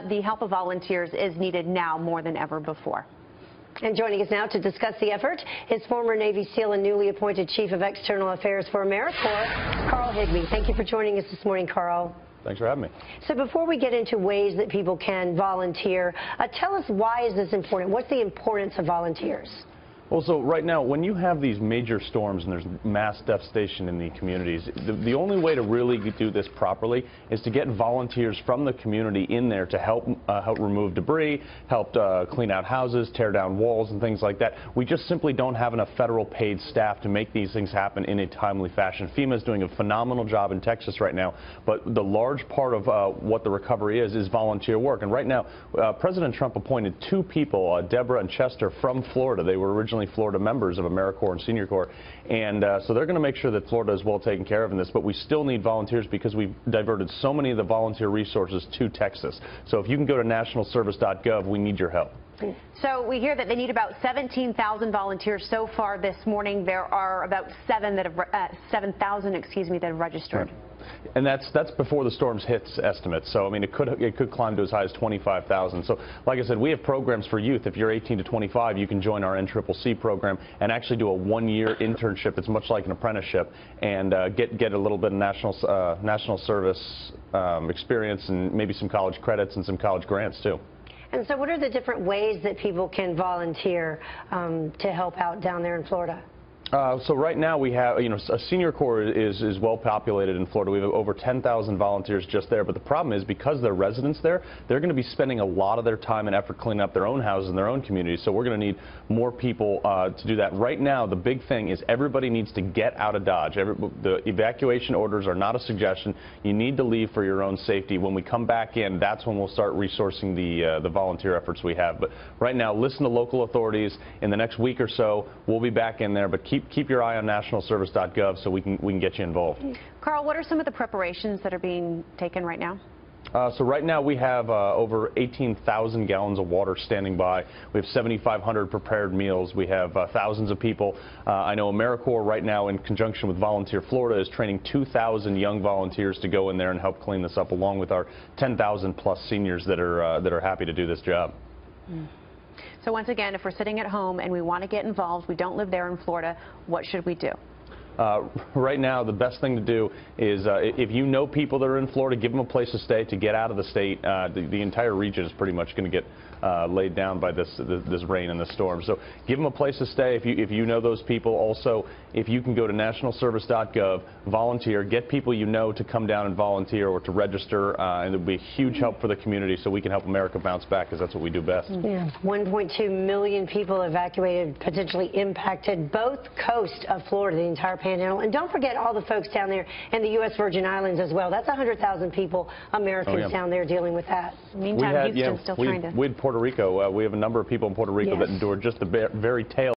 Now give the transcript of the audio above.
The help of volunteers is needed now more than ever before. And joining us now to discuss the effort is former Navy SEAL and newly appointed Chief of External Affairs for AmeriCorps, Carl Higbie. Thank you for joining us this morning, Carl. Thanks for having me. So before we get into ways that people can volunteer, tell us, why is this important? What's the importance of volunteers? Well, so right now, when you have these major storms and there's mass devastation in the communities, the only way to really do this properly is to get volunteers from the community in there to help remove debris, help clean out houses, tear down walls and things like that. We just simply don't have enough federal paid staff to make these things happen in a timely fashion. FEMA is doing a phenomenal job in Texas right now, but the large part of what the recovery is volunteer work. And right now, President Trump appointed two people, Deborah and Chester, from Florida. They were originally Florida members of AmeriCorps and Senior Corps, and so they're going to make sure that Florida is well taken care of in this, but we still need volunteers because we've diverted so many of the volunteer resources to Texas. So if you can go to nationalservice.gov, we need your help. So we hear that they need about 17,000 volunteers so far this morning. There are about 7,000, that have registered. Right. And that's before the storms hits estimates. So I mean, it could climb to as high as 25,000. So like I said, we have programs for youth. If you're 18 to 25, you can join our NCCC program and actually do a one-year internship. It's much like an apprenticeship, and get a little bit of national service experience and maybe some college credits and some college grants too. And so what are the different ways that people can volunteer to help out down there in Florida? So right now we have, a Senior Corps is well populated in Florida. We have over 10,000 volunteers just there. But the problem is, because they're residents there, they're going to be spending a lot of their time and effort cleaning up their own houses and their own communities. So we're going to need more people to do that. Right now, the big thing is everybody needs to get out of Dodge. The evacuation orders are not a suggestion. You need to leave for your own safety. When we come back in, that's when we'll start resourcing the volunteer efforts we have. But right now, listen to local authorities. In the next week or so, we'll be back in there. But keep your eye on nationalservice.gov so we can get you involved. Carl, what are some of the preparations that are being taken right now? So right now we have over 18,000 gallons of water standing by. We have 7,500 prepared meals. We have thousands of people. I know AmeriCorps right now, in conjunction with Volunteer Florida, is training 2,000 young volunteers to go in there and help clean this up, along with our 10,000 plus seniors that are happy to do this job. So once again, if we're sitting at home and we want to get involved, we don't live there in Florida, what should we do? Right now, the best thing to do is, if you know people that are in Florida, give them a place to stay to get out of the state. The entire region is pretty much going to get laid down by this rain and this storm. So give them a place to stay if you know those people. Also, if you can go to nationalservice.gov, volunteer, get people you know to come down and volunteer or to register, and it'll be a huge help for the community, so we can help America bounce back, because that's what we do best. Yeah. 1.2 million people evacuated, potentially impacted both coasts of Florida, the entire Panhandle. And don't forget all the folks down there in the U.S. Virgin Islands as well. That's 100,000 people, Americans down there dealing with that. Meantime, Houston's still trying to... We had Puerto Rico. We have a number of people in Puerto Rico that endured just the very tail